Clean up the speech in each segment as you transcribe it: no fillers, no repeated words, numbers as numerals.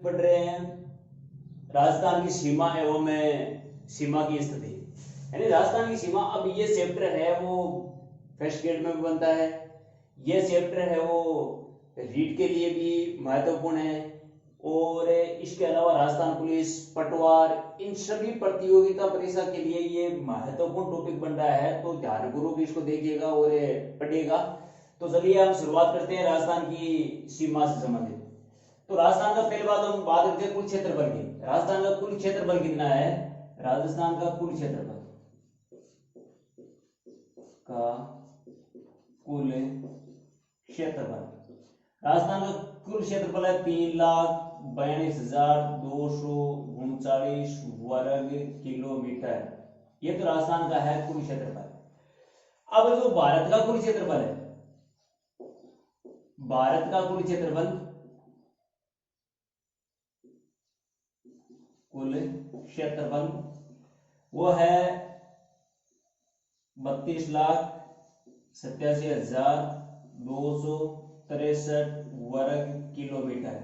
पढ़ रहे हैं राजस्थान की सीमा एवं सीमा की स्थिति, यानी राजस्थान की सीमा। अब ये चैप्टर है वो फर्स्ट ग्रेड में भी बनता है, ये चैप्टर है वो रीड के लिए भी महत्वपूर्ण है, और इसके अलावा राजस्थान पुलिस, पटवार, इन सभी प्रतियोगिता परीक्षा के लिए ये महत्वपूर्ण टॉपिक बन रहा है। तो ध्यानपूर्वक इसको देखिएगा और पढ़िएगा। तो चलिए हम शुरुआत करते हैं राजस्थान की सीमा से संबंधित। तो राजस्थान का पहले बात हम बात करते हैं कुल क्षेत्रफल की। राजस्थान का कुल क्षेत्रफल कितना है? राजस्थान का कुल क्षेत्रफल राजस्थान का कुल क्षेत्रफल है 3,42,239 वर्ग किलोमीटर। ये तो राजस्थान का है कुल क्षेत्रफल। अब जो भारत का कुल क्षेत्रफल है, भारत का कुल क्षेत्रफल, वो है 32,87,263 वर्ग किलोमीटर।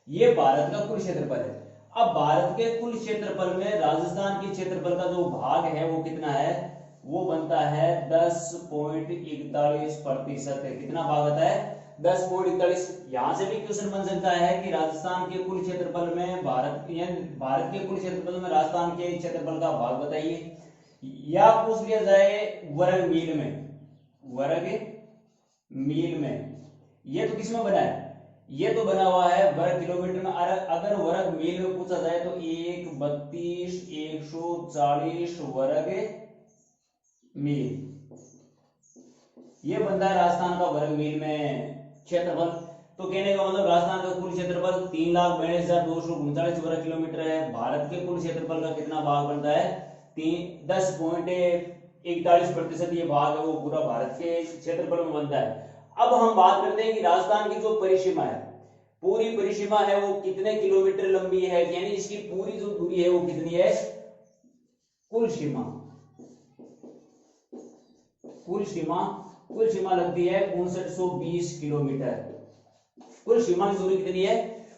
ये भारत का कुल क्षेत्रफल है। अब भारत के कुल क्षेत्रफल में राजस्थान के क्षेत्रफल का जो भाग है वो कितना है? वो बनता है 10.41%। कितना भाग आता है? 10.41। यहां से भी क्वेश्चन बन सकता है कि राजस्थान के कुल क्षेत्रफल में भारत के कुल क्षेत्रफल में राजस्थान के क्षेत्रफल का भाग बताइए, या पूछ लिया जाए वर्ग मील में। वर्ग मील में ये तो किसमें बना है? ये तो बना हुआ है वर्ग किलोमीटर में। अगर वर्ग मील में पूछा जाए तो 132,140 वर्ग मील, ये बनता है राजस्थान का वर्ग मील में क्षेत्रफल। तो कहने का मतलब राजस्थान का कुल क्षेत्रफल 3,42,239 वर्ग किलोमीटर है। भारत के कुल क्षेत्रफल का कितना भाग बनता है? 10.41%। ये भाग है वो पूरा भारत के क्षेत्रफल में बनता है। अब हम बात करते हैं कि राजस्थान की जो परिसीमा है, पूरी परिसीमा है वो कितने किलोमीटर लंबी है, यानी इसकी पूरी जो दूरी है वो कितनी है? कुल सीमा लगती है 5920 किलोमीटर। कुल सीमा की दूरी कितनी है?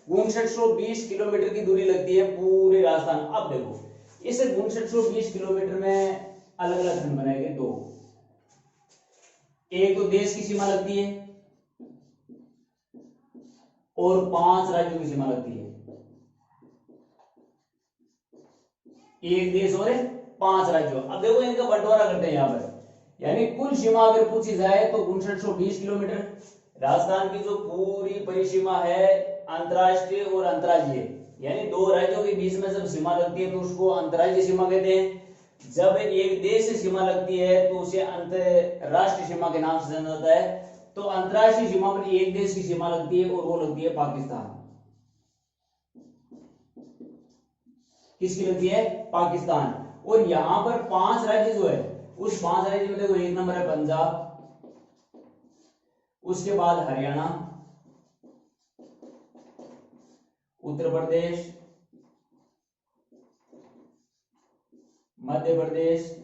5920 किलोमीटर की दूरी लगती है पूरे राजस्थान। अब देखो इस 5920 किलोमीटर में अलग अलग खंड बनाए गए, दो। एक तो देश की सीमा लगती है और 5 राज्यों की सीमा लगती है। एक देश और 5 राज्यों। अब देखो इनका बंटवारा करते हैं यहां पर, यानी कुल सीमा अगर पूछी जाए तो 5920 किलोमीटर। राजस्थान की जो पूरी परिसीमा है अंतरराष्ट्रीय और अंतर्राज्यीय, यानी दो राज्यों के बीच में जब सीमा लगती है तो उसको अंतर्राज्यीय सीमा कहते हैं। जब एक देश से सीमा लगती है तो उसे अंतरराष्ट्रीय सीमा के नाम से जाना जाता है। तो अंतरराष्ट्रीय सीमा पर एक देश की सीमा लगती है और वो लगती है पाकिस्तान। किसकी लगती है? पाकिस्तान। और यहां पर 5 राज्य जो है, उस 5 राज्य में देखो एक नंबर है पंजाब, उसके बाद हरियाणा, उत्तर प्रदेश, मध्य प्रदेश,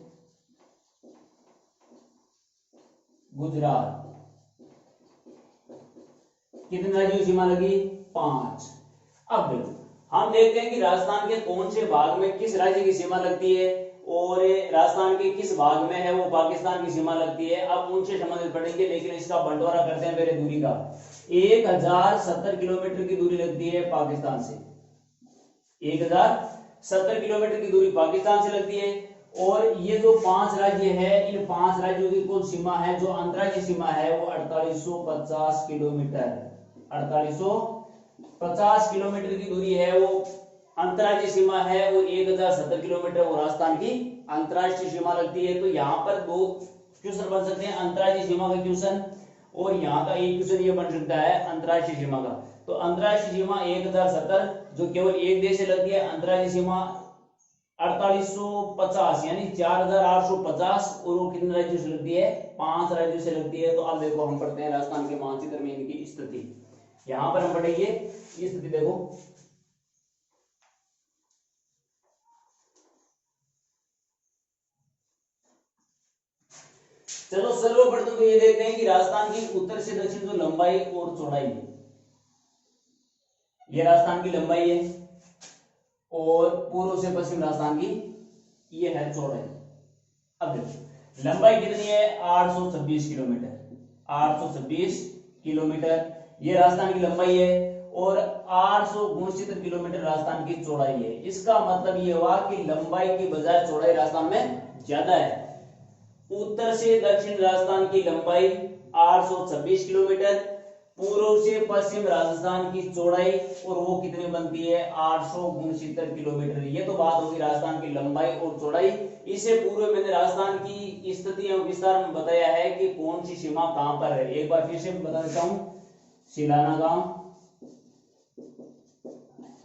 गुजरात। कितने राज्यों की सीमा लगी? 5। अब देखो हम देखते हैं कि राजस्थान के कौन से भाग में किस राज्य की सीमा लगती है और राजस्थान के किस भाग में है वो पाकिस्तान की सीमा लगती है। अब उनसे संबंधित पढ़ेंगे, लेकिन इसका बंटवारा करते हैं पहले दूरी का। 1070 किलोमीटर की दूरी लगती है पाकिस्तान से। 1070 किलोमीटर की दूरी पाकिस्तान से लगती है। और ये जो 5 राज्य है, इन 5 राज्यों की कुल सीमा है जो अंतर्राज्यीय सीमा है वो 4850 किलोमीटर। 4850 किलोमीटर की दूरी है वो अंतर्राज्यीय सीमा है, और 1070 किलोमीटर वो राजस्थान की अंतर्राष्ट्रीय सीमा लगती है। तो यहाँ पर दो क्वेश्चन बन सकते हैं, अंतर्राज्यीय सीमा का क्वेश्चन, और यहाँ का एक क्वेश्चन ये बन सकता है अंतर्राष्ट्रीय सीमा का। तो अंतर्राष्ट्रीय सीमा 1070 जो केवल एक देश से लगती है, अंतर्राज्यीय सीमा 4850 यानी 4850, और वो कितने राज्यों से लगती है? 5 राज्यों से लगती है। तो अब देखो हम पढ़ते हैं राजस्थान के मानचित्र में इनकी स्थिति। यहां पर हम पढ़ेंगे ये स्थिति। देखो चलो सर्वप्रथम तो ये देखते हैं कि राजस्थान की उत्तर से दक्षिण जो लंबाई और चौड़ाई है, ये राजस्थान की लंबाई है और पूर्व से पश्चिम राजस्थान की ये है चौड़ाई। अब देखो लंबाई कितनी है 826 किलोमीटर, 826 किलोमीटर ये राजस्थान की लंबाई है और 869 किलोमीटर राजस्थान की चौड़ाई है। इसका मतलब ये हुआ कि लंबाई की बजाय चौड़ाई राजस्थान में ज्यादा है। उत्तर से दक्षिण राजस्थान की लंबाई 826 किलोमीटर, पूर्व से पश्चिम राजस्थान की चौड़ाई और वो कितनी बनती है 869 किलोमीटर। ये तो बात होगी राजस्थान की लंबाई और चौड़ाई। इससे पूर्व मैंने राजस्थान की स्थिति एवं विस्तार में बताया है कि कौन सी सीमा कहां पर है। एक बार फिर से बता देता हूं, सिलाना गांव,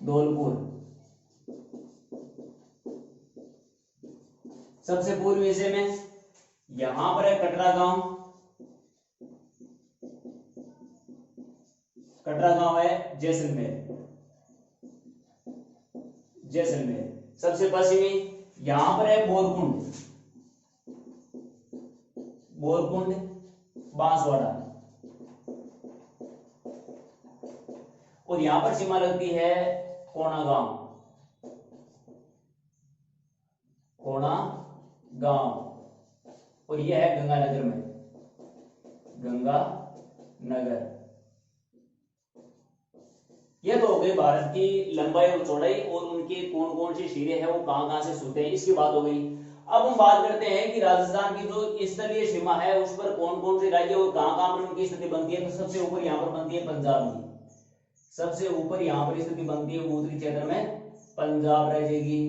धौलपुर सबसे पूर्वी हिस्से में, यहां पर है कटरा गांव, कटरा गांव है जैसलमेर, जैसलमेर सबसे पश्चिमी, यहां पर है बोरकुंड, बोरकुंड बांसवाड़ा, और यहां पर सीमा लगती है कोना गांव, कोना गांव, और यह है गंगानगर में, गंगानगर। यह तो हो गई भारत की लंबाई और चौड़ाई और उनके कौन कौन से सिरे हैं वो कहां कहां से छूते हैं, इसकी बात हो गई। अब हम बात करते हैं कि राजस्थान की जो स्थलीय सीमा है उस पर कौन कौन से राज्य और कहां कहां पर उनकी स्थिति बनती है। तो सबसे ऊपर यहां पर बनती है पंजाब की, सबसे ऊपर यहां पर स्थिति बनती है उत्तरी क्षेत्र में पंजाब राज्य की।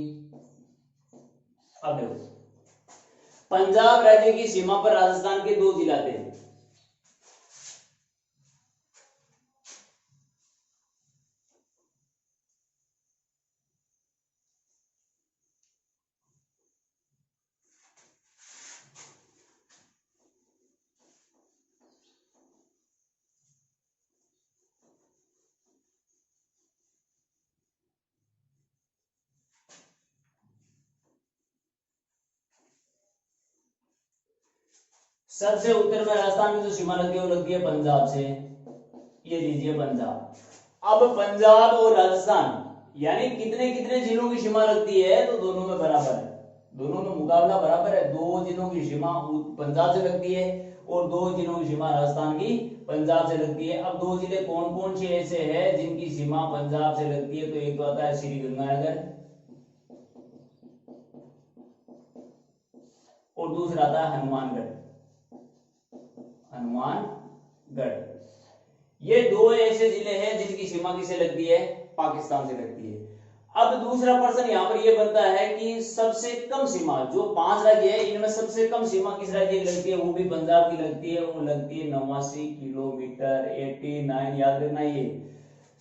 अब देखो पंजाब राज्य की सीमा पर राजस्थान के 2 जिला थे, सबसे उत्तर में राजस्थान की जो सीमा लगती है वो लगती है पंजाब से, ये लीजिए पंजाब। अब पंजाब और राजस्थान यानी कितने कितने जिलों की सीमा लगती है, तो दोनों में बराबर है, दोनों में मुकाबला बराबर है। 2 जिलों की सीमा पंजाब से लगती है और 2 जिलों की सीमा राजस्थान की पंजाब से लगती है। अब 2 जिले कौन कौन से ऐसे हैं जिनकी सीमा पंजाब से लगती है, तो एक तो आता है श्री गंगानगर और दूसरा आता है हनुमानगढ़, हनुमानगढ़। ये 2 ऐसे जिले हैं जिनकी सीमा किसे लगती है, पाकिस्तान से लगती है। अब दूसरा प्रश्न यहां पर यह बनता है कि सबसे कम सीमा, जो 5 राज्य है इनमें सबसे कम सीमा किस राज्य की लगती है, वो भी पंजाब की लगती है, वो लगती है 89 किलोमीटर, 89। याद रखना ये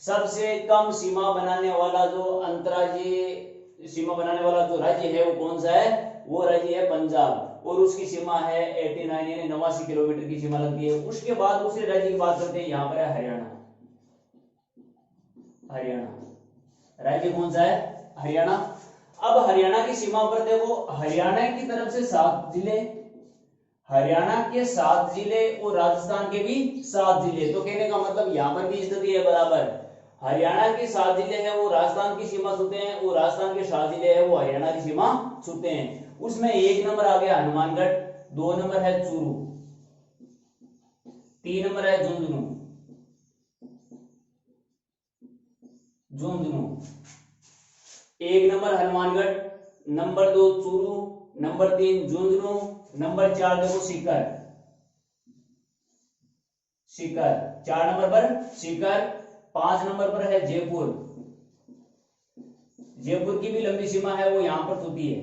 सबसे कम सीमा बनाने वाला जो अंतरराज्यीय सीमा बनाने वाला जो राज्य है वो कौन सा है, वो राज्य है पंजाब और उसकी सीमा है 89 यानी 89 किलोमीटर की सीमा लगती है। उसके बाद दूसरे राज्य की बात करते हैं, यहां पर है हरियाणा, हरियाणा राज्य कौन सा है, हरियाणा। अब हरियाणा की सीमा पर देखो, हरियाणा की तरफ से 7 जिले, हरियाणा के 7 जिले और राजस्थान के भी 7 जिले, तो कहने का मतलब यहां पर भी स्थिति है बराबर। हरियाणा के 7 जिले हैं वो राजस्थान की सीमा छूते हैं और राजस्थान के 7 जिले हैं वो हरियाणा की सीमा छूते हैं। उसमें 1 नंबर आ गया हनुमानगढ़, 2 नंबर है चूरू, 3 नंबर है Jhunjhunu, Jhunjhunu 1 number Hanumangarh, number 2 Churu, number 3 Jhunjhunu, number 4 देखो सीकर, सीकर 4 नंबर पर सीकर। 5 नंबर पर है जयपुर, जयपुर की भी लंबी सीमा है वो यहां पर छूती है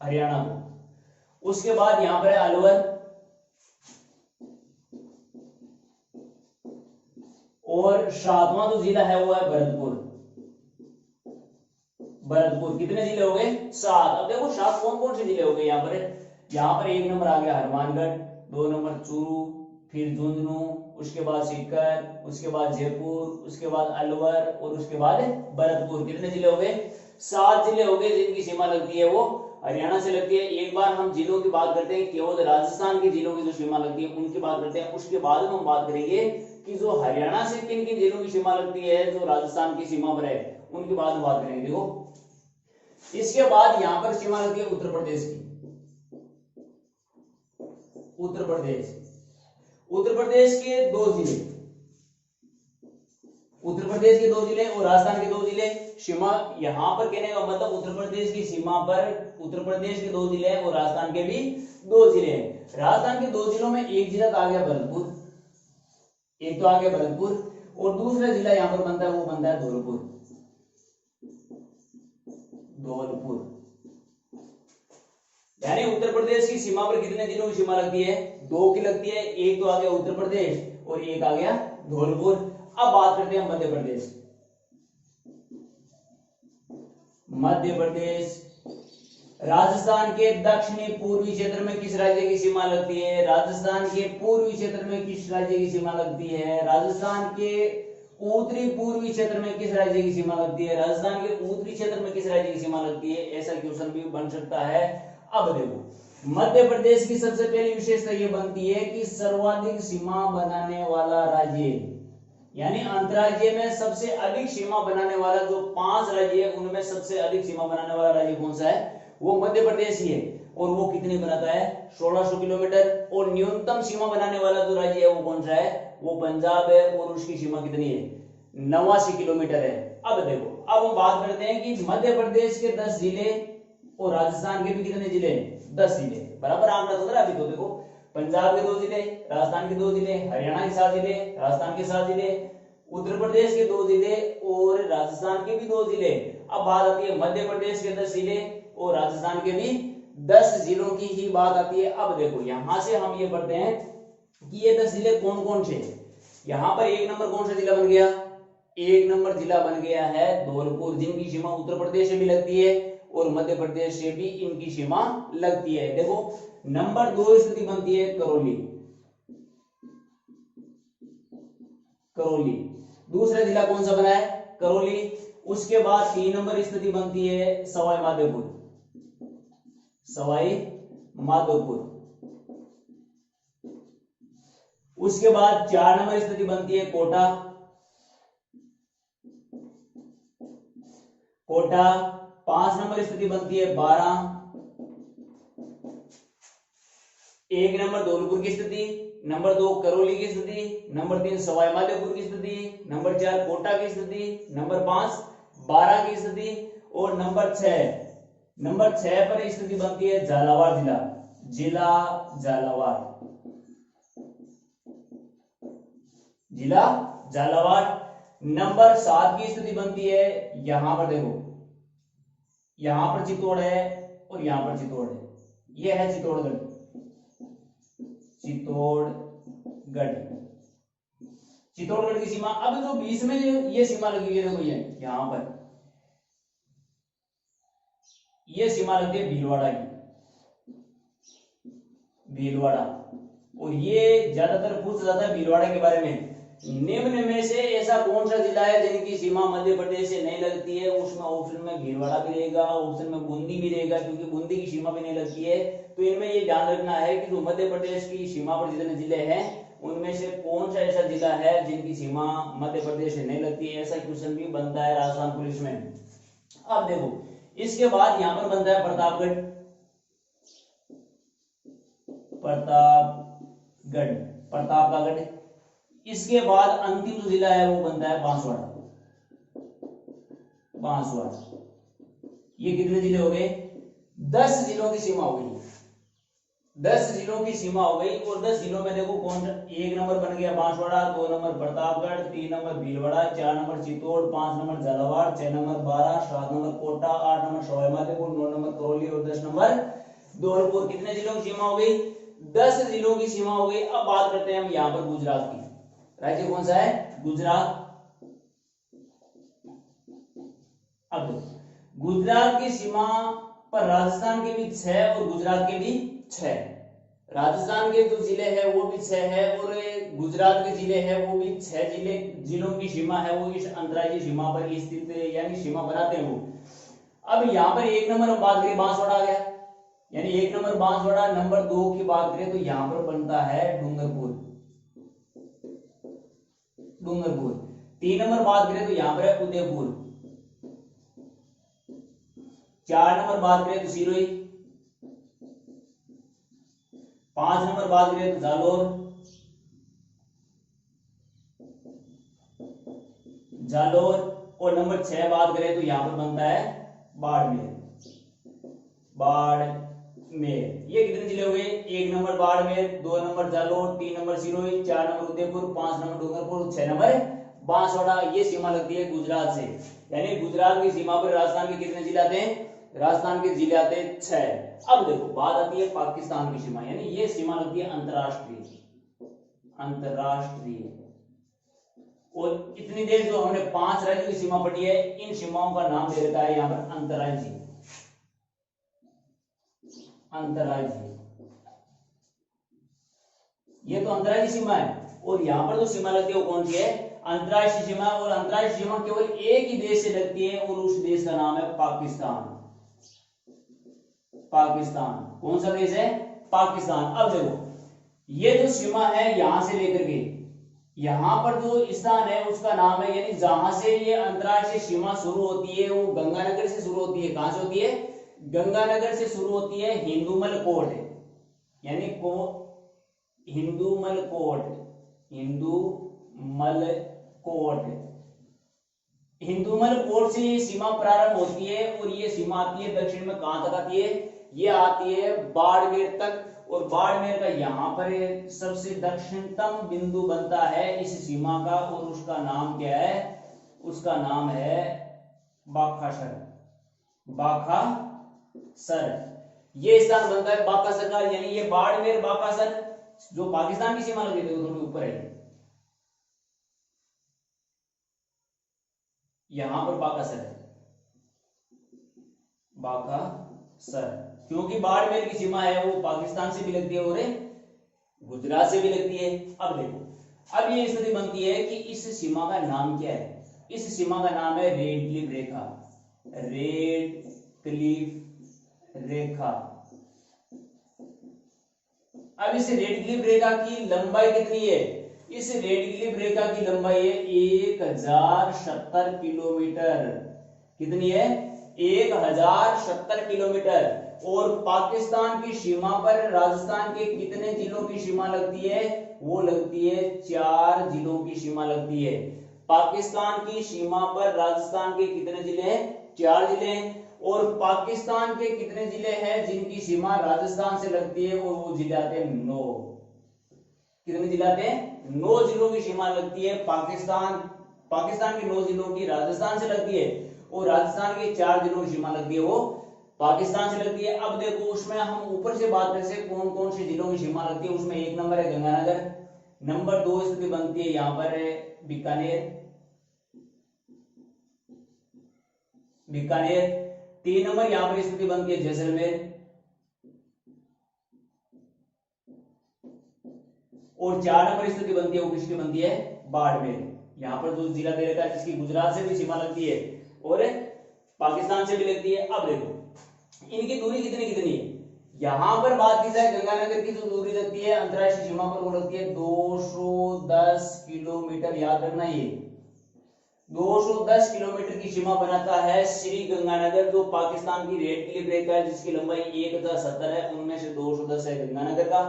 हरियाणा को। उसके बाद यहां पर है अलवर और 7वां जो जिला है वो है भरतपुर, भरतपुर। कितने जिले हो गए 7। अब देखो 7 कौन कौन से जिले हो गए यहां पर 1 नंबर आ गया हनुमानगढ़, 2 नंबर चूरू, फिर झुंझुनू, उसके बाद सीकर, उसके बाद जयपुर, उसके बाद अलवर और उसके बाद भरतपुर। कितने जिले हो गए 7 जिले हो गए जिनकी सीमा लगती है वो हरियाणा से लगती है। एक बार हम जिलों की बात करते हैं, केवल राजस्थान के जिलों की जो सीमा लगती है उनकी बात करते हैं, उसके बाद हम बात करेंगे कि जो हरियाणा से किन किन जिलों की सीमा लगती है, जो राजस्थान की सीमा पर है, उनके बाद में बात करेंगे। देखो इसके बाद यहां पर सीमा लगती है उत्तर प्रदेश की। उत्तर प्रदेश, उत्तर प्रदेश के दो जिले, उत्तर प्रदेश के दो जिले और राजस्थान के दो जिले। सीमा यहां पर कहने का मतलब उत्तर प्रदेश की सीमा पर उत्तर प्रदेश के दो जिले और राजस्थान के भी दो जिले हैं। राजस्थान के दो जिलों में एक जिला तो आ गया भरतपुर, एक तो आ गया भरतपुर, और दूसरा जिला यहां पर बनता है, वो बनता है धौलपुर। धौलपुर यानी उत्तर प्रदेश की सीमा पर कितने जिलों की सीमा लगती है? दो की लगती है। एक तो आ गया उत्तर प्रदेश और एक आ गया धौलपुर। अब बात करते हैं मध्य प्रदेश। मध्य प्रदेश राजस्थान के दक्षिणी पूर्वी क्षेत्र में किस राज्य की सीमा लगती है? राजस्थान के पूर्वी क्षेत्र में किस राज्य की सीमा लगती है? राजस्थान के उत्तरी पूर्वी क्षेत्र में किस राज्य की सीमा लगती है? राजस्थान के उत्तरी क्षेत्र में किस राज्य की सीमा लगती है? ऐसा क्वेश्चन भी बन सकता है। अब देखो मध्य प्रदेश की सबसे पहली विशेषता यह बनती है कि सर्वाधिक सीमा बनाने वाला राज्य, यानी अंतरराज्य में सबसे अधिक सीमा बनाने वाला जो 5 राज्य है उनमें सबसे अधिक सीमा बनाने वाला राज्य कौन सा है? वो मध्य प्रदेश ही है। और वो कितनी बनाता है? 1600 किलोमीटर। और न्यूनतम सीमा बनाने वाला जो राज्य है वो कौन सा है? वो पंजाब है, और उसकी सीमा कितनी है? 89 किलोमीटर है। अब देखो, अब हम बात करते हैं कि मध्य प्रदेश के 10 जिले और राजस्थान के भी कितने जिले? 10 जिले। बराबर आंकड़ा तो अभी तो देखो पंजाब के 2 जिले, राजस्थान के 2 जिले, हरियाणा के 7 जिले, राजस्थान के 7 जिले, उत्तर प्रदेश के 2 जिले और राजस्थान के भी 2 जिले। अब बात आती है मध्य प्रदेश के 10 जिले और राजस्थान के भी 10 जिलों की ही बात आती है। अब देखो यहां से हम ये पढ़ते हैं कि ये 10 जिले कौन कौन से? यहां पर एक नंबर कौन सा जिला बन गया? एक नंबर जिला बन गया है धौलपुर, जिनकी सीमा उत्तर प्रदेश से भी लगती है और मध्य प्रदेश से भी इनकी सीमा लगती है। देखो नंबर 2 स्थिति बनती है करौली। करौली दूसरा जिला कौन सा बना है? करौली। उसके बाद 3 नंबर स्थिति बनती है सवाई माधोपुर। सवाई माधोपुर। उसके बाद 4 नंबर स्थिति बनती है कोटा। कोटा। 5 नंबर स्थिति बनती है 12। 1 नंबर धौलपुर की स्थिति, नंबर 2 करौली की स्थिति, नंबर 3 सवाई माधोपुर की स्थिति, नंबर 4 कोटा की स्थिति, नंबर 5 12 की स्थिति, और नंबर 6 पर स्थिति बनती है झालावाड़ जिला। जिला झालावाड़। जिला झालावाड़। नंबर 7 की स्थिति बनती है, यहां पर देखो, यहां पर चित्तौड़ है और यहां पर चित्तौड़ है। यह है चित्तौड़गढ़। चित्तौड़गढ़। चित्तौड़गढ़ की सीमा। अब जो बीच में ये सीमा लगी हुई है, देखो ये यहां पर ये सीमा लगती है भीलवाड़ा की। भीलवाड़ा। और ये ज्यादातर पूछा जाता है भीलवाड़ा के बारे में। निम्न में से ऐसा कौन सा जिला है जिनकी सीमा मध्य प्रदेश से नहीं लगती है? उसमें ऑप्शन में भीलवाड़ा भी रहेगा, ऑप्शन में बूंदी भी रहेगा, क्योंकि बूंदी की सीमा भी नहीं लगती है। तो इनमें ये ध्यान रखना है कि जो मध्य प्रदेश की सीमा पर जितने जिले हैं उनमें से कौन सा ऐसा जिला है जिनकी सीमा मध्य प्रदेश से नहीं लगती है। ऐसा क्वेश्चन भी बनता है राजस्थान पुलिस में। अब देखो इसके बाद यहां पर बनता है प्रतापगढ़। प्रतापगढ़, प्रताप का गढ़। इसके बाद अंतिम जो जिला है वो बनता है बांसवाड़ा। बांसवाड़ा। ये कितने जिले हो गए? 10 जिलों की सीमा हो गई। 10 जिलों की सीमा हो गई। और 10 जिलों में देखो कौन सा? 1 नंबर बन गया Banswara, 2 number Pratapgarh, 3 number Bhilwara, 4 number Chittor, 5 number Jhalawar, 6 number 12, 7 number Kota, 8 number Sawai Madhopur, 9 number Karauli और 10 नंबर धौलपुर। कितने जिलों की सीमा हो गई? 10 जिलों की सीमा हो गई। अब बात करते हैं हम यहां पर गुजरात की। राज्य कौन सा है? गुजरात। अब गुजरात की सीमा पर राजस्थान के भी 6 और गुजरात के भी 6। राजस्थान के जो जिले हैं वो भी 6 है और गुजरात के जिले हैं वो भी 6 जिलों की सीमा है वो इस अंतर्राज्यीय सीमा पर स्थित यानी सीमा बनाते हैं वो। अब यहाँ पर 1 नंबर हम बात करें बांसवाड़ा आ गया, यानी 1 नंबर बांसवाड़ा। नंबर 2 की बात करें तो यहाँ पर बनता है डूंगरपुर। डूंगरपुर। 3 नंबर बात करें तो यहाँ पर है उदयपुर। 4 नंबर बात करें तो सिरोही। 5 नंबर बात करें तो जालोर। और नंबर 6 बात करें तो यहाँ पर बनता है बाड़मेर। ये कितने जिले हो गए? 1 number Barmer, 2 number Jalore, 3 number Sirohi, 4 number Udaipur, 5 number Dungarpur, 6 number Banswara. ये सीमा लगती है गुजरात से, यानी गुजरात की सीमा पर राजस्थान के कितने जिले आते हैं? राजस्थान के जिले आते हैं 6। अब देखो बात आती है पाकिस्तान की सीमा, यानी ये सीमा लगती है अंतरराष्ट्रीय। और इतनी देर जो हमने 5 राज्यों की सीमा पढ़ी है, इन सीमाओं का नाम दे रखा है यहाँ पर अंतरराज्यीय। ये तो अंतरराज्यीय सीमा है। और यहाँ पर जो सीमा लगती है वो कौन सी है? अंतरराष्ट्रीय सीमा। और अंतरराष्ट्रीय सीमा केवल एक ही देश से लगती है और उस देश का नाम है पाकिस्तान। कौन सा देश है? पाकिस्तान। अब देखो ये जो सीमा है यहां से लेकर के यहां पर जो स्थान है उसका नाम है, यानी जहां से ये अंतरराष्ट्रीय सीमा शुरू होती है वो गंगानगर से शुरू होती है। कहां से होती है? गंगानगर से शुरू होती है हिंदूमल कोट, यानी हिंदूमल कोट से ये सीमा प्रारंभ होती है और ये सीमा आती है दक्षिण में। कहां तक आती है? ये आती है बाड़मेर तक। और बाड़मेर का यहाँ पर सबसे दक्षिणतम बिंदु बनता है इस सीमा का, और उसका नाम क्या है? उसका नाम है बाखासर। ये स्थान बनता है बाखासर का, यानी ये बाड़मेर बाखासर जो पाकिस्तान की सीमा लगी थी वो थोड़ी ऊपर है। यहां पर बाखासर क्योंकि बाड़मेर की सीमा है वो पाकिस्तान से भी लगती है और गुजरात से भी लगती है। अब देखो अब ये स्थिति बनती है कि इस सीमा का नाम क्या है? इस सीमा का नाम है रेड क्लिफ रेखा। अब इस रेड क्लिफ रेखा की लंबाई कितनी है? इस रेड क्लिफ रेखा की लंबाई है 1070 किलोमीटर। कितनी है? 1070 किलोमीटर। और पाकिस्तान की सीमा पर राजस्थान के कितने जिलों की सीमा लगती है? वो लगती है 4 जिलों की सीमा लगती है। पाकिस्तान की सीमा पर राजस्थान के कितने जिले हैं? 4 जिले हैं। और पाकिस्तान के कितने जिले हैं जिनकी सीमा राजस्थान से लगती है? और वो जिले आते हैं 9। कितने जिले आते हैं? 9 जिलों की सीमा लगती है। पाकिस्तान के 9 जिलों की राजस्थान से लगती है और राजस्थान के 4 जिलों की सीमा लगती है वो पाकिस्तान से लगती है। अब देखो उसमें हम ऊपर से बात करें से कौन कौन से जिलों की सीमा लगती है, उसमें 1 नंबर है गंगानगर, नंबर 2 स्थिति बनती है यहां पर बीकानेर, 3 नंबर यहां पर स्थिति बनती है जैसलमेर, और 4 नंबर स्थिति बनती है वो किसकी बनती है? बाड़मेर। यहां पर जो जिला दे रखा है जिसकी गुजरात से भी सीमा लगती है और पाकिस्तान से भी लगती है। अब देखो इनकी दूरी कितनी है? यहां पर बात की जाए गंगानगर की जो दूरी लगती है अंतरराष्ट्रीय सीमा पर वो लगती है 210 किलोमीटर। याद रखना ये 210 किलोमीटर की सीमा बनाता है श्री गंगानगर, जो पाकिस्तान की रेड क्लिफ रेखा है जिसकी लंबाई 1070 है, उनमें से 210 है गंगानगर का।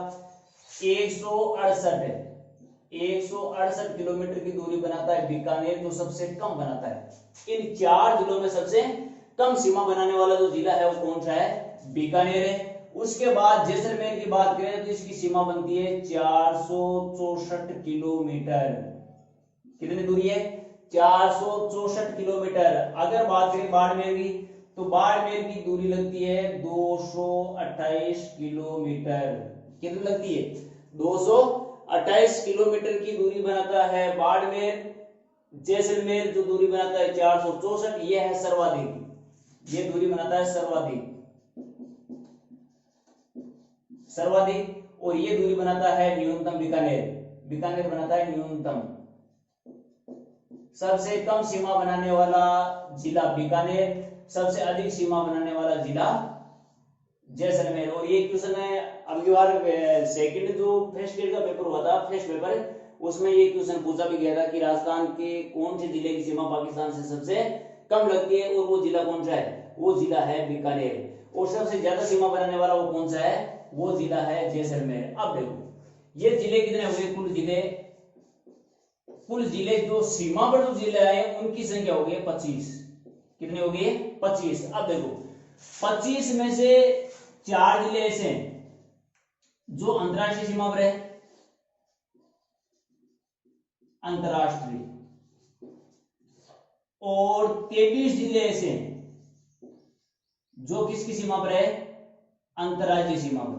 168 किलोमीटर की दूरी बनाता है बीकानेर, जो सबसे कम बनाता है। इन 4 जिलों में सबसे कम सीमा बनाने वाला जो जिला है वो कौन सा है? बीकानेर है। उसके बाद जैसलमेर की बात करें तो इसकी सीमा बनती है 464 किलोमीटर। कितनी दूरी है? 464 किलोमीटर। अगर बात करें बाड़मेर की तो बाड़मेर की दूरी लगती है 228 किलोमीटर। कितनी लगती है? 228 किलोमीटर की दूरी बनाता है बाड़मेर। जैसलमेर जो दूरी बनाता है 464, ये है सर्वाधिक, ये दूरी बनाता है सर्वाधिक। और ये दूरी बनाता है न्यूनतम बीकानेर बनाता है न्यूनतम। सबसे कम सीमा बनाने वाला जिला बीकानेर, सबसे अधिक सीमा बनाने वाला जिला जैसलमेर। और ये क्वेश्चन है अब की बार सेकंड जो फर्स्ट ग्रेड का पेपर हुआ था, फर्स्ट पेपर उसमें ये क्वेश्चन पूछा भी गया था कि राजस्थान के कौन से जिले की सीमा पाकिस्तान से सबसे कम लगती है, और वो जिला कौन सा है, वो जिला है बीकानेर। और सबसे ज्यादा सीमा बनाने वाला वो कौन सा है, वो जिला है जैसलमेर। अब देखो ये जिले कितने हुए, कुल जिले जो सीमा पर जो जिले आए उनकी संख्या हो गई 25। कितने हो गए, 25। अब देखो 25 में से 4 जिले ऐसे हैं जो अंतरराष्ट्रीय सीमा पर है, अंतरराष्ट्रीय, और 23 जिले ऐसे हैं जो किसकी सीमा पर है, अंतरराज्यीय सीमा पर,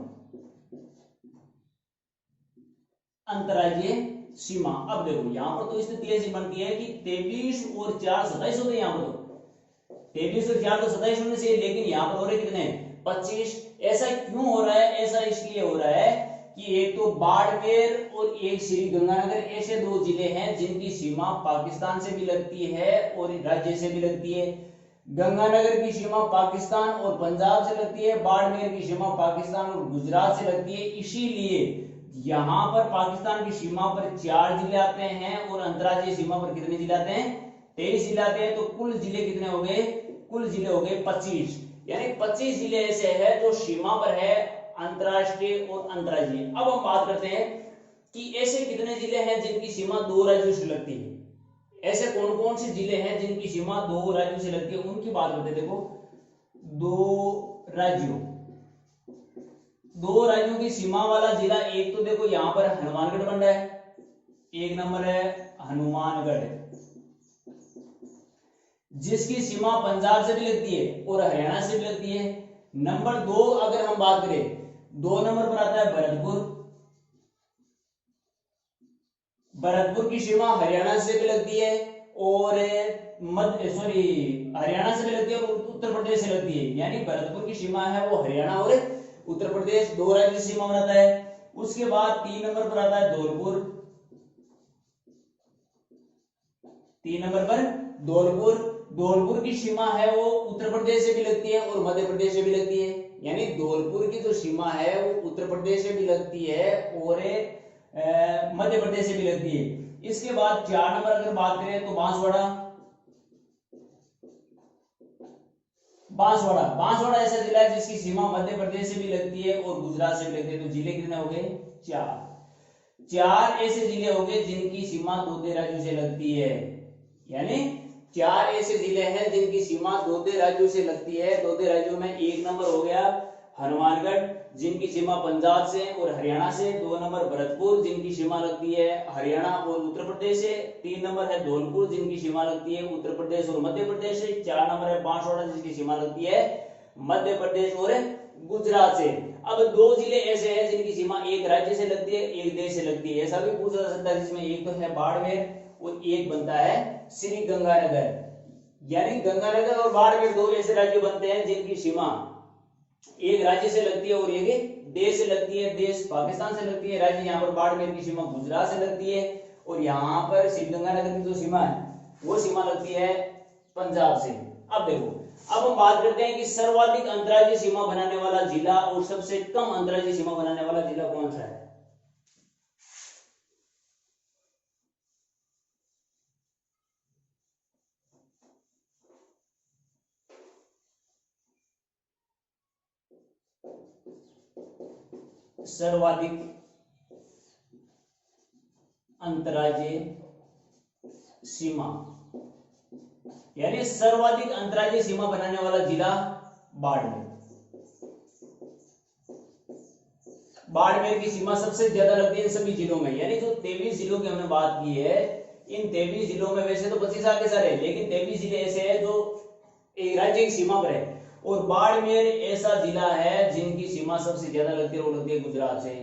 अंतरराज्यीय सीमा। अब देखो यहां पर तो स्थिति ऐसी बनती है कि 23 और 4 27 होते हैं, यहां पर तो 23 और 4 तो 27 होने से, लेकिन यहां पर हो रहे कितने, 25। ऐसा क्यों हो रहा है, ऐसा इसलिए हो रहा है कि एक तो बाड़मेर और एक श्री गंगानगर ऐसे 2 जिले हैं जिनकी सीमा पाकिस्तान से भी लगती है और राज्य से भी लगती है। गंगानगर की सीमा पाकिस्तान और पंजाब से लगती है, बाड़मेर की सीमा पाकिस्तान और गुजरात से लगती है। इसीलिए यहां पर पाकिस्तान की सीमा पर 4 जिले आते हैं और अंतरराज्यीय सीमा पर कितने जिले आते हैं, 23 जिले आते हैं। तो कुल जिले कितने हो गए, कुल जिले हो गए 25। यानी 25 जिले ऐसे हैं जो सीमा पर है, अंतरराष्ट्रीय और अंतरराज्यीय। अब हम बात करते हैं कि ऐसे कितने जिले हैं जिनकी सीमा 2 राज्यों से लगती है, ऐसे कौन कौन से जिले हैं जिनकी सीमा 2 राज्यों से लगती है, उनकी बात करते हैं। देखो 2 राज्यों की सीमा वाला जिला, एक तो देखो यहां पर हनुमानगढ़ बन रहा है, एक नंबर है हनुमानगढ़, जिसकी सीमा पंजाब से भी लगती है और हरियाणा से भी लगती है। नंबर 2 अगर हम बात करें, 2 नंबर पर आता है भरतपुर, भरतपुर की सीमा हरियाणा से भी लगती है और हरियाणा से भी लगती है और उत्तर प्रदेश से लगती है। यानी भरतपुर की सीमा है वो हरियाणा और उत्तर प्रदेश 2 राज्य की सीमा बनाता है। उसके बाद 3 नंबर पर आता है धौलपुर, 3 नंबर पर धौलपुर की सीमा है वो उत्तर प्रदेश से भी लगती है और मध्य प्रदेश से भी लगती है। यानी धौलपुर की जो सीमा है वो उत्तर प्रदेश से भी लगती है और मध्य प्रदेश से भी लगती है। इसके बाद 4 नंबर अगर बात करें तो बांसवाड़ा ऐसा जिला है जिसकी सीमा मध्य प्रदेश से भी लगती है और गुजरात से भी लगती है। तो जिले कितने हो गए, 4 ऐसे जिले हो गए जिनकी सीमा 2 राज्यों से लगती है। यानी 4 ऐसे जिले हैं जिनकी सीमा 2 राज्यों से लगती है। 2 राज्यों में 1 नंबर हो गया हनुमानगढ़ जिनकी सीमा पंजाब से और हरियाणा से, 2 नंबर भरतपुर जिनकी सीमा लगती है हरियाणा और उत्तर प्रदेश से, 3 नंबर है धौलपुर जिनकी सीमा लगती है उत्तर प्रदेश और मध्य प्रदेश से, 4 नंबर है बांसवाड़ा जिसकी सीमा लगती है मध्य प्रदेश और गुजरात से। अब 2 जिले ऐसे हैं जिनकी सीमा एक राज्य से लगती है, एक देश से लगती है। ऐसा भी पूछा जा सकता है जिसमें एक तो है बाड़मेर और एक बनता है श्री गंगानगर। यानी गंगानगर और बाड़मेर 2 ऐसे राज्य बनते हैं जिनकी सीमा एक राज्य से लगती है और एक देश से लगती है। देश पाकिस्तान से लगती है, राज्य यहाँ पर बाड़मेर की सीमा गुजरात से लगती है और यहाँ पर श्रीगंगानगर की जो सीमा है वो सीमा लगती है पंजाब से। अब देखो, अब हम बात करते हैं कि सर्वाधिक अंतरराज्यीय सीमा बनाने वाला जिला और सबसे कम अंतरराज्यीय सीमा बनाने वाला जिला कौन सा है। सर्वाधिक अंतरराज्यीय सीमा, यानी सर्वाधिक अंतरराज्यीय सीमा बनाने वाला जिला बाड़मेर। बाड़मेर की सीमा सबसे ज्यादा लगती है इन सभी जिलों में। यानी जो 23 जिलों की हमने बात की है, इन 23 जिलों में वैसे तो 25 आगे सारे, लेकिन 23 जिले ऐसे हैं जो एक राज्य की सीमा पर है और बाड़मेर ऐसा जिला है जिनकी सीमा सबसे ज्यादा लगती है, वो लगती है गुजरात से,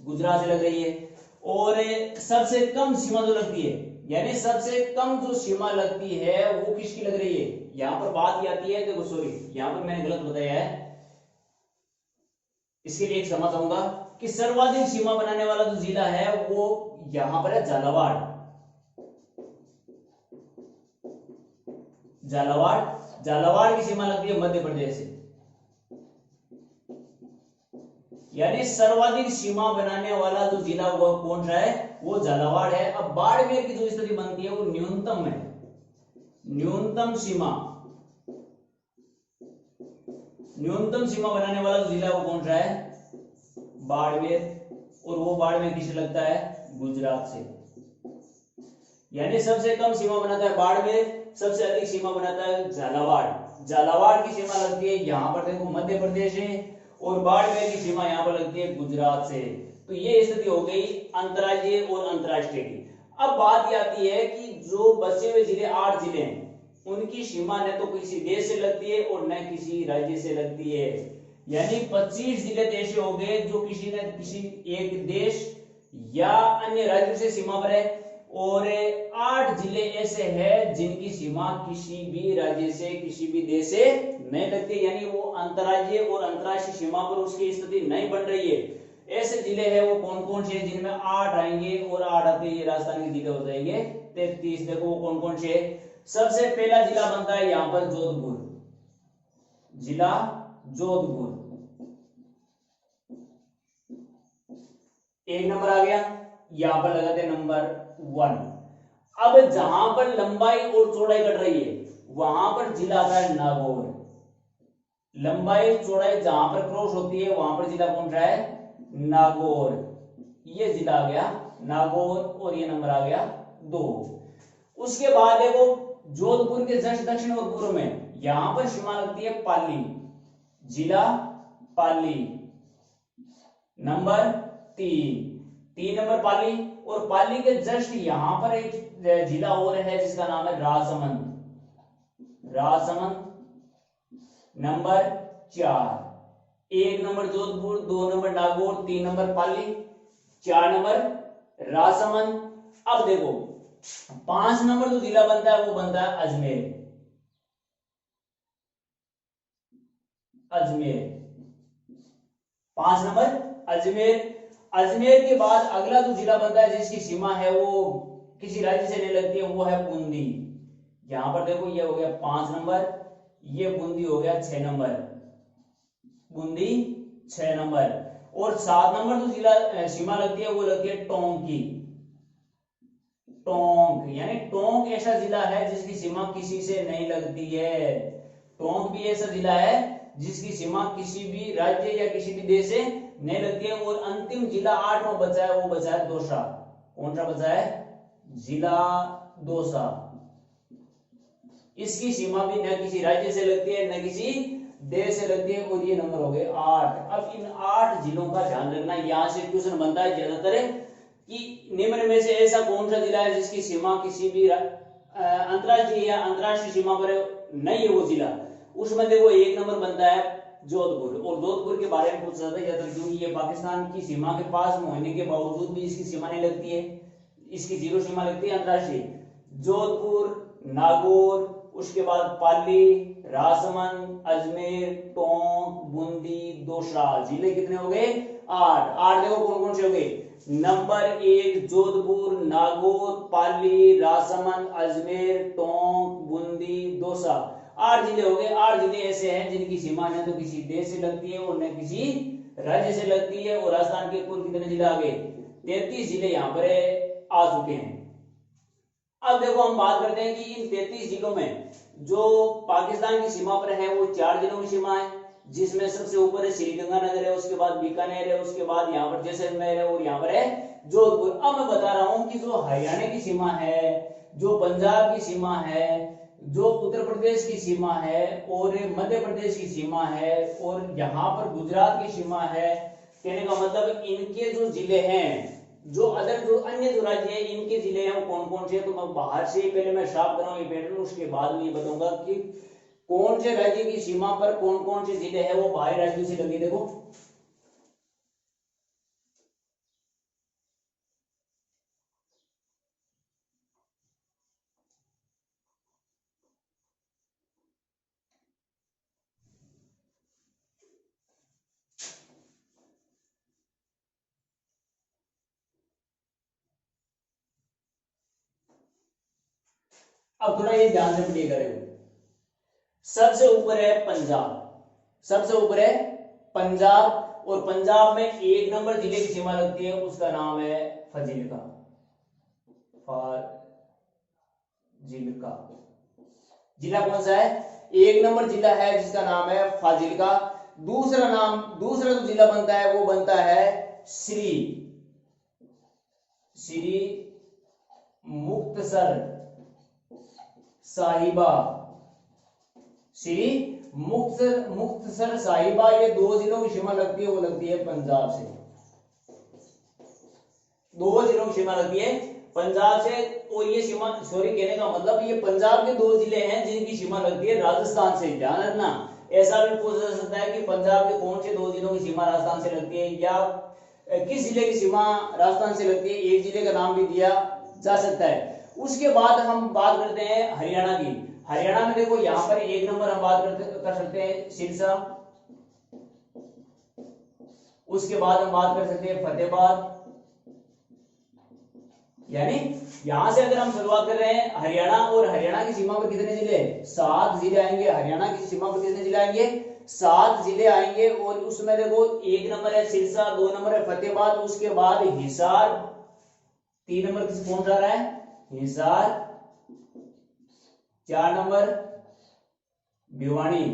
गुजरात से लग रही है। और सबसे कम सीमा जो लगती है, यानी सबसे कम जो सीमा लगती है वो किसकी लग रही है, यहां पर बात आती है, देखो सॉरी यहां पर मैंने गलत बताया है, इसके लिए एक क्षमा चाहूंगा कि सर्वाधिक सीमा बनाने वाला जो जिला है वो यहां पर है झालावाड़। झालावाड़ की सीमा लगती है मध्य प्रदेश से। यानी सर्वाधिक सीमा बनाने वाला जो जिला वो कौन सा है, वो झालावाड़ है। अब बाड़मेर की जो स्थिति बनती है वो न्यूनतम है, न्यूनतम सीमा, न्यूनतम सीमा बनाने वाला जो जिला है वो कौन सा है, बाड़मेर। और वो बाड़मेर किसे लगता है, गुजरात से। यानी सबसे कम सीमा बनाता है बाड़मेर, सबसे अधिक सीमा बनाता है झालावाड़। झालावाड़ की सीमा लगती है यहां पर देखो मध्य प्रदेश है, और बाड़मेर की सीमा यहां पर लगती है गुजरात से। तो ये स्थिति हो गई अंतर्राज्यीय और अंतर्राष्ट्रीय की। अब बात यह आती है कि जो बचे हुए जिले 8 जिले हैं उनकी सीमा न तो किसी देश से लगती है और न किसी राज्य से लगती है। यानी 25 जिले ऐसे हो गए जो किसी न किसी एक देश या अन्य राज्यों से सीमा पर है, और 8 जिले ऐसे हैं जिनकी सीमा किसी भी राज्य से किसी भी देश से नहीं लगती, यानी वो अंतर्राज्यीय और अंतर्राष्ट्रीय सीमा पर उसकी स्थिति नहीं बन रही है। ऐसे जिले हैं वो कौन कौन से, जिनमें 8 आएंगे और 8 आते ही राजस्थान के जिले हो जाएंगे 33। देखो वो कौन कौन से। सबसे पहला जिला बनता है यहां पर जोधपुर, जिला जोधपुर, एक नंबर आ गया, यहां पर लगाते हैं नंबर 1। अब जहां पर लंबाई और चौड़ाई घट रही है वहां पर जिला आता है नागौर। लंबाई चौड़ाई जहां पर क्रॉस होती है वहां पर जिला कौन सा है, नागौर। ये जिला आ गया नागौर, और ये नंबर आ गया 2। उसके बाद देखो जोधपुर के जस्ट दक्षिण और पूर्व में यहां पर सीमा लगती है पाली, जिला पाली, नंबर 3 नंबर पाली। और पाली के जस्ट यहां पर एक जिला और है जिसका नाम है Rajsamand, Rajsamand, number 4। 1 number Jodhpur, 2 number Nagaur, 3 number Pali, 4 number Rajsamand. अब देखो 5 नंबर जो जिला बनता है वो बनता है अजमेर, अजमेर, 5 नंबर अजमेर। अजमेर के बाद अगला जो जिला बनता है जिसकी सीमा है वो किसी राज्य से नहीं लगती है वो है बूंदी। यहां पर देखो ये हो गया 5 नंबर, ये बूंदी हो गया 6 नंबर, बूंदी 6 नंबर। और 7 नंबर जो जिला सीमा लगती है वो लगती है टोंक की, टोंक। यानी टोंक ऐसा जिला है जिसकी सीमा किसी से नहीं लगती है। टोंक भी ऐसा जिला है जिसकी सीमा किसी भी राज्य या किसी भी देश से नहीं लगती है। और अंतिम जिला 8वां बचा है वो बचा है दौसा। कौन सा बचा है, जिला दौसा। इसकी सीमा भी न किसी राज्य से लगती है न किसी देश से लगती है, और ये नंबर हो गए 8। अब इन 8 जिलों का ध्यान रखना, यहां से क्वेश्चन बनता है ज्यादातर कि निम्न में से ऐसा कौन सा जिला है जिसकी सीमा किसी भी अंतर्राष्ट्रीय या अंतर्राष्ट्रीय सीमा पर नहीं है वो जिला। उसमें देखो 1 नंबर बनता है जोधपुर। और जोधपुर के बारे में पूछा जाता है क्योंकि ये पाकिस्तान की सीमा के पास होने के बावजूद भी इसकी सीमा नहीं लगती है, इसकी 0 सीमा लगती है अंतर्राष्ट्रीय। जोधपुर, नागौर, उसके बाद पाली, राजसमंद, अजमेर, टोंक, बूंदी, दौसा, जिले कितने हो गए 8। 8 देखो कौन कौन से हो गए, नंबर 1 जोधपुर, नागौर, पाली, राजसमंद, अजमेर, टोंक, बूंदी, दौसा, 8 जिले हो गए। 8 जिले ऐसे हैं जिनकी सीमा न तो किसी देश से लगती है और न किसी राज्य से लगती है। और राजस्थान के कुल कितने जिले आ गए, 33 जिले यहां पर आ चुके हैं। अब देखो हम बात करते हैं कि इन 33 जिलों में जो पाकिस्तान की सीमा पर है वो 4 जिलों की सीमा है, जिसमें सबसे ऊपर है श्रीगंगानगर है, उसके बाद बीकानेर है, उसके बाद यहाँ पर जैसलमेर है, और यहाँ पर है जोधपुर। अब मैं बता रहा हूं कि जो हरियाणा की सीमा है, जो पंजाब की सीमा है, जो उत्तर प्रदेश की सीमा है, और मध्य प्रदेश की सीमा है, और यहाँ पर गुजरात की सीमा है। कहने का मतलब इनके जो जिले हैं, जो अदर जो अन्य जो राज्य है इनके जिले हैं वो कौन कौन से, तो मैं बाहर से पहले मैं साफ कराऊं ये पैटर्न, उसके बाद में ये बताऊंगा कि कौन से राज्य की सीमा पर कौन कौन से जिले हैं वो बाहरी राज्यों से लगे। देखो अब थोड़ा ये ध्यान से पढ़िए करें। सबसे ऊपर है पंजाब, सबसे ऊपर है पंजाब, और पंजाब में 1 नंबर जिले की सीमा लगती है, उसका नाम है फाजिल्का। फाजिल्का जिला कौन सा है? 1 नंबर जिला है जिसका नाम है फाजिल्का। दूसरा जो जिला बनता है वो बनता है श्री मुक्तसर साहिबा। श्री मुक्तसर साहिबा, ये 2 जिलों की सीमा लगती है, वो लगती है पंजाब से। 2 जिलों की सीमा लगती है पंजाब से। और ये सीमा, सॉरी कहने का मतलब, ये पंजाब के 2 जिले हैं जिनकी सीमा लगती है राजस्थान से। ध्यान रखना, ऐसा भी पूछा जा सकता है कि पंजाब के कौन से 2 जिलों की सीमा राजस्थान से लगती है, या किस जिले की सीमा राजस्थान से लगती है, एक जिले का नाम भी दिया जा सकता है। उसके बाद हम बात करते हैं हरियाणा की। हरियाणा में देखो यहाँ पर 1 नंबर हम बात कर सकते हैं सिरसा। उसके बाद हम बात कर सकते हैं फतेहाबाद। यानी यहां से अगर हम शुरुआत कर रहे हैं हरियाणा, और हरियाणा की सीमा पर कितने जिले? 7 जिले आएंगे। हरियाणा की सीमा पर कितने जिले आएंगे? 7 जिले आएंगे। और उसमें देखो 1 नंबर है सिरसा, 2 नंबर है फतेहाबाद, उसके बाद हिसार, 3 नंबर कौन सा रहा है? हिसार, 4 नंबर भिवानी।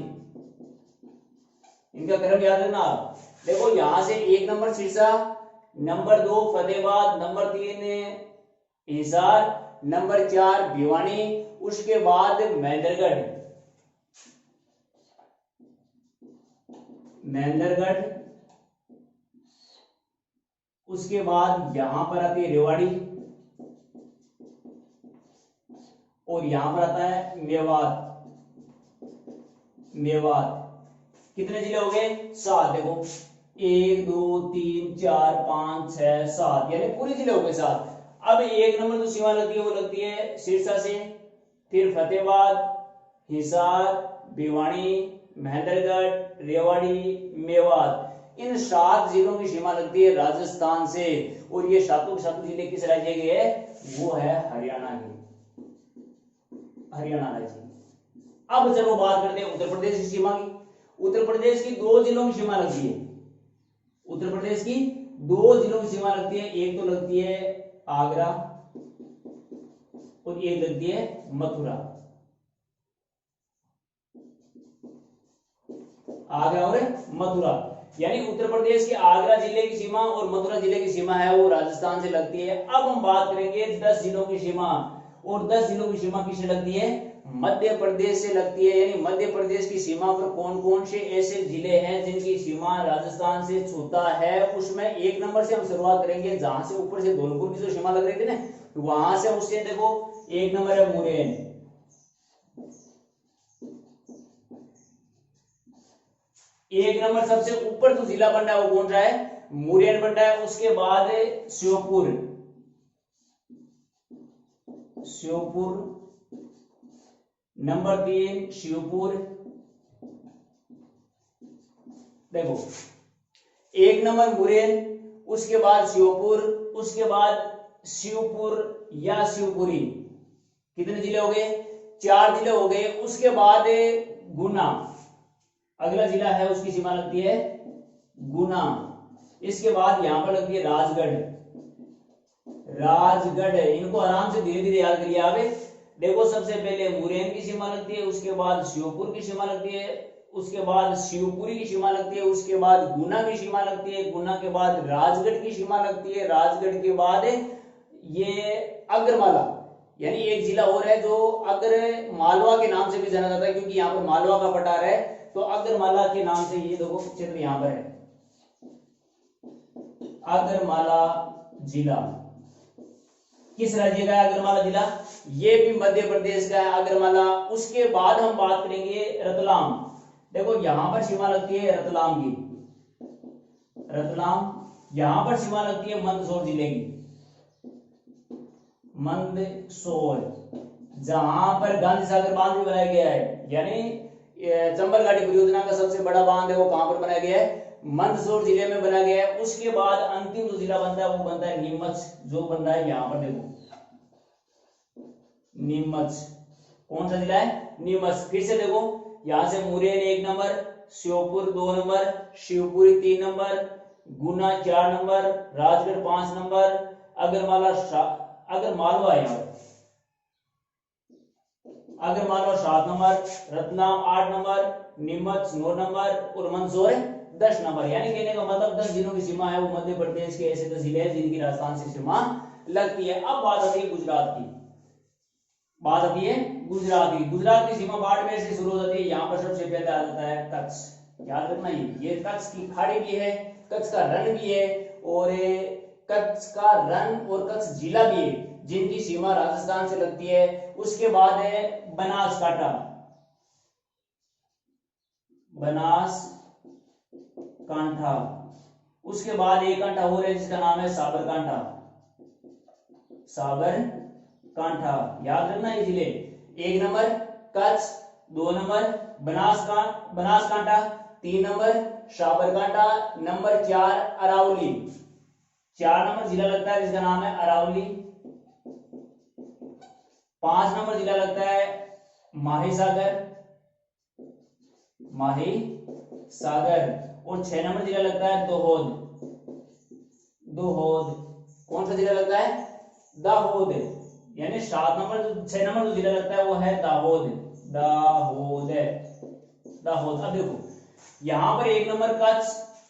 इनका क्रम याद रखना आप। देखो यहां से 1 number Sirsa, number 2 Fatehabad, number 3 Hisar, number 4 Bhiwani, उसके बाद महेंद्रगढ़, उसके बाद यहां पर आती है रेवाड़ी, और यहां पर आता है मेवात। कितने जिले हो गए? 7। देखो 1 2 3 4 5 6 7, यानी पूरे जिले हो गए 7। अब 1 नंबर जो सीमा लगती है वो लगती है सिरसा से, फिर फतेहाबाद, हिसार, भिवानी, महेंद्रगढ़, रेवाड़ी, मेवात। इन 7 जिलों की सीमा लगती है राजस्थान से। और ये 7 जिले किस राज्य के है? वो है हरियाणा के, हरियाणा राज्य। अब चलो बात करते हैं उत्तर प्रदेश की सीमा की। उत्तर प्रदेश की 2 जिलों की सीमा लगती है। उत्तर प्रदेश की 2 जिलों की सीमा लगती है। एक तो लगती है आगरा, और एक लगती है मथुरा। आगरा और मथुरा, यानी उत्तर प्रदेश के आगरा जिले की सीमा और मथुरा जिले की सीमा है वो राजस्थान से लगती है। अब हम बात करेंगे 10 जिलों की सीमा, और 10 जिलों की सीमा किससे लगती है? मध्य प्रदेश से लगती है। यानी मध्य प्रदेश की सीमा पर कौन कौन से ऐसे जिले हैं जिनकी सीमा राजस्थान से छूता है? उसमें 1 नंबर से हम शुरुआत करेंगे, जहां से ऊपर से धौलपुर की जो सीमा लग रही थी ना, वहां से उससे देखो 1 नंबर है मुरैन। 1 नंबर सबसे ऊपर जो जिला बन रहा है वो कौन सा है? मुरैन बन रहा है। उसके बाद श्योपुर, नंबर 3 शिवपुर। देखो 1 नंबर मुरैन, उसके बाद श्योपुर, उसके बाद शिवपुर या शिवपुरी। कितने जिले हो गए? 4 जिले हो गए। उसके बाद गुना, अगला जिला है, उसकी सीमा लगती है गुना। इसके बाद यहां पर लगती है राजगढ़। इनको आराम से धीरे धीरे याद करिए आप। देखो सबसे पहले मुरैन की सीमा लगती है, उसके बाद श्योपुर की सीमा लगती है, उसके बाद शिवपुरी की सीमा लगती है, उसके बाद गुना की सीमा लगती है, गुना के बाद राजगढ़ की सीमा लगती है, राजगढ़ के बाद ये अगरमाला, यानी एक जिला और है जो अगर मालवा के नाम से भी जाना जाता है, क्योंकि यहाँ पर मालवा का पठार है, तो अगरमाला के नाम से ये देखो चित्र यहाँ पर है, अगरमाला जिला। किस राज्य का है अगरमाला जिला? ये भी मध्य प्रदेश का है अगरमाला। उसके बाद हम बात करेंगे रतलाम। देखो यहां पर सीमा लगती है रतलाम की, यहां पर सीमा लगती है मंदसौर जिले की, मंदसौर, जहां पर गांधी सागर बांध भी बनाया गया है, यानी चंबल घाटी परियोजना का सबसे बड़ा बांध है वो कहां पर बनाया गया है? मंदसौर जिले में बनाया गया है। उसके बाद अंतिम जो जिला बनता है वो बनता है नीमच, जो बन रहा है यहां पर देखो नीमच। कौन सा जिला है? नीमच। फिर से देखो यहां से Morena 1 number, Sheopur 2 number, Shivpuri 3 number, Guna 4 number, Rajgarh 5 number, अगर मालवा है यहाँ, अगर Malwa 7 number, Ratlam 8 number, Neemuch 9 number और मंदसौर 10 नंबर। यानी कहने का मतलब 10 जिलों की सीमा है वो मध्य प्रदेश के ऐसे 10 जिले हैं जिनकी राजस्थान से सीमा लगती है। अब बात आती है गुजरात की, बात आती है गुजरात की। गुजरात की सीमा बाड़मेर से शुरू हो जाती है। यहाँ पर सबसे पहले आ जाता है कच्छ। याद रखना ये कच्छ की खाड़ी भी है, कच्छ का रण भी है, और कच्छ का रण और कच्छ जिला भी है जिनकी सीमा राजस्थान से लगती है। उसके बाद है बनासकांठा, बनासकांठा। उसके बाद एक कांठा और है जिसका नाम है साबरकांठा, साबरकांठा। याद रखना ये जिले, 1 number Kutch, 2 number Banaskantha, 3 number Sabarkantha, number 4 Aravalli. 4 number जिला लगता है जिसका नाम है अरावली। 5 नंबर जिला लगता है माहिसागर, माहिसागर। और 6 नंबर जिला लगता है दाहोद, दाहोद। कौन सा जिला लगता है? दाहोद। यानी 6 नंबर जो जिला लगता है वो है दाहोद, दाहोद, दाहोद। अब देखो यहां पर 1 नंबर कच्छ,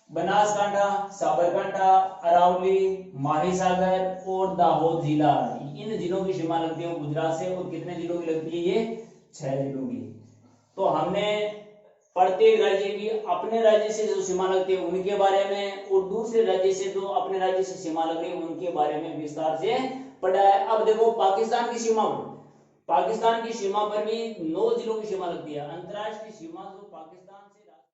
बनासकांठा, साबरकांठा, अरावली, माहिसागर और दाहोद जिला, इन जिलों की सीमा लगती है गुजरात से। और कितने जिलों की लगती है? ये 6 जिलों की। तो हमने प्रत्येक राज्य की अपने राज्य से जो सीमा लगती है उनके बारे में, और दूसरे राज्य से जो अपने राज्य से सीमा लग रही है उनके बारे में विस्तार से पढ़ा है। अब देखो पाकिस्तान की सीमा पर, पाकिस्तान की सीमा पर भी 9 जिलों की सीमा लगती है। अंतरराष्ट्रीय सीमा जो पाकिस्तान